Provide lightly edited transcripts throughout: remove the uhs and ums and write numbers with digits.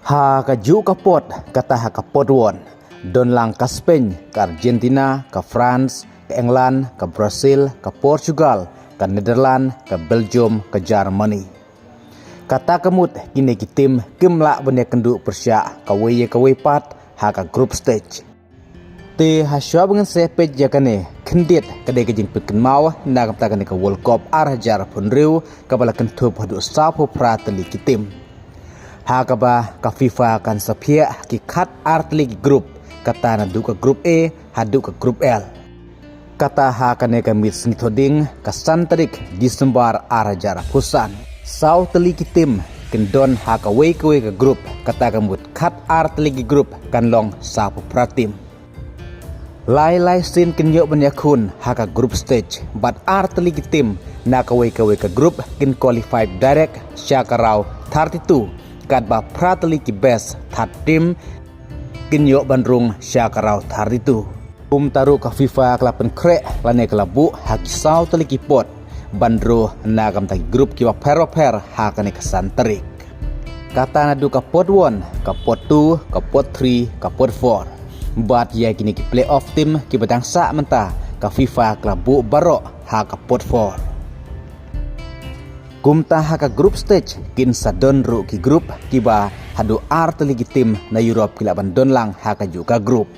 Ha ka ju ka pot kata ha ka pot won don lang ka Spain, ka Argentina, ka France, ka England, ka Brazil, ka Portugal, ka Netherlands, ka Belgium, ka Germany. Kata kamut kini kitim kimla bane kendu persya ka wei pat ha ka group stage. Te ha syab ngan sepej jakane kendit kadai kejing pikin mau na kapta kane ka World Cup arjar pun riu ka bala kentup hadu sapu prateli kitim. Ha ka ba ka FIFA kan sapia ki khat artli group kata na du ka group A hadu ka group L. Kata ha kane ka mit snithoding ka santarik Disember arjar pusan. Sau teli kitim kendon ha ka wei ka group kata kamut khat artli group kan long sapu pratim. Lai sin kenyo banyakun haka group stage but artli tim na kawai ka group kin qualified direct syakarau 32 kad ba pratli ki best third team kinyo bandrung syakarau 32 taru ka FIFA klapen kre lane klabu haki sau tali ki pot bandro na kam ta group ki wa pero haka ne kasantarik kata na du ka pot 1 ka pot 2 ka pot 3 ka pot 4 Bat ya kini ki playoff tim ki batang sa menta ka FIFA klabu baro ha ka pot 4. Kumta ha ka group stage kin sadon ru ki group ki ba hadu art ligi tim na Europe kila bandon lang ha ka juga group.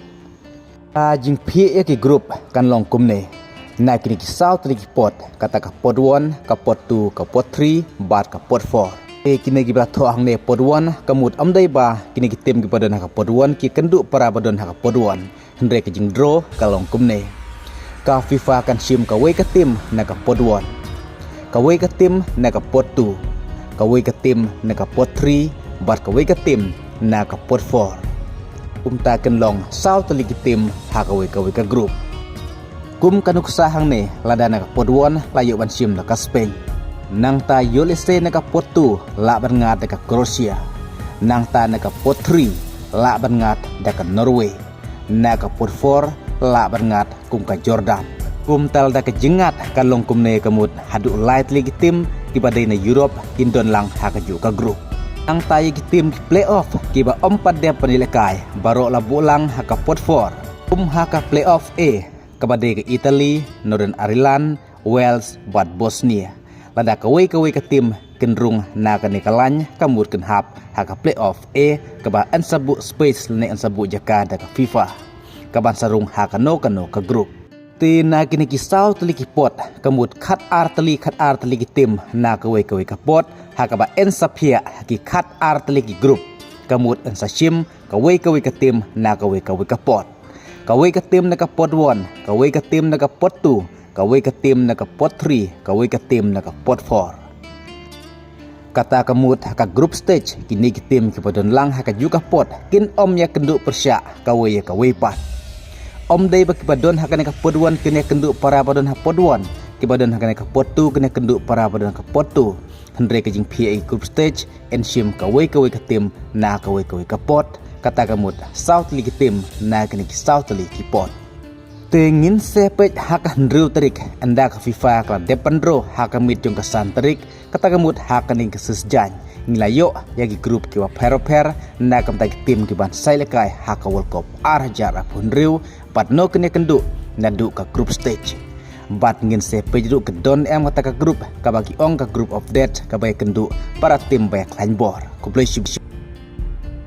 Jing pi ya ki group kan long kumne. Na kini ki south ligi pot kata ka pot 1 ka pot 2 ka pot 3 bat ka pot 4. Kini kita thoang ne podwan kamut amdai ba kini kitim ki padon ha podwan ki kendu para padon ha podwan hendre ke jing draw kalong kumne ka FIFA kan sim ka wei ka tim na ka podwan ka wei ka tim na ka pot 2 ka wei ka tim na ka pot 3 bat ka wei ka tim na ka pot 4 umta kan long south li kitim ha ka wei ka group kum kanuksa hang ne lada na ka podwan layu ban sim na ka Spain nang ta USA na ka pot 2 la ban ngat ka Croatia nang ta na ka pot 3 la ban ngat da ka Norway na ka pot 4 la ban ngat kum ka Jordan kum tal da ka jingat ka long kum ne kamut hadu light league team ki badai na Europe indon lang ha ka juga group nang ta yi team ki playoff ki ba 4 de panilakai baro la bulang ha ka pot 4 kum ha ka playoff A ka badai ka Italy, Northern Ireland, Wales, bat Bosnia lada kawai ka tim kenrung na ka nikalanya kamut ken hap haka playoff A kaba ansabu space ne ansabu jaka da ka FIFA kaban sarung haka no ka group ti na kini kisau teli ki pot kamut khat artli ki tim na kawai ka pot haka ba ensapia ki khat artli ki group kamut ansashim kawai ka tim na kawai ka pot kawai ka tim na ka pot 1 kawai ka tim na ka pot 2 kawai ka tim na ka pot 3 kawai ka tim na ka pot 4 kata kamut haka group stage kini ki tim ki padon lang haka juga pot kin om ya kendu persya kawai pat om dai ba ki padon haka ka pot 1 kini kendu para padon ha pot 1 ki padon haka ka pot 2 kini kendu para padon ka pot 2 hendre ka jing PA group stage enshim kawai ka tim na kawai ka pot kata kamut south li ki tim na kini ki south li ki pot Tengin sepet haka ndriu terik anda ka FIFA kala dependro haka mit jong kesan terik kata kamut haka ning kesesjan ngilayo yagi grup kiwa per na kam tak tim kiban sailekai haka World Cup arjar apun riu pat no kene kendu nadu ka group stage bat ngin sepet du kedon em kata ka grup ka bagi ong ka group of death ka bay kendu para tim bayak lain bor ku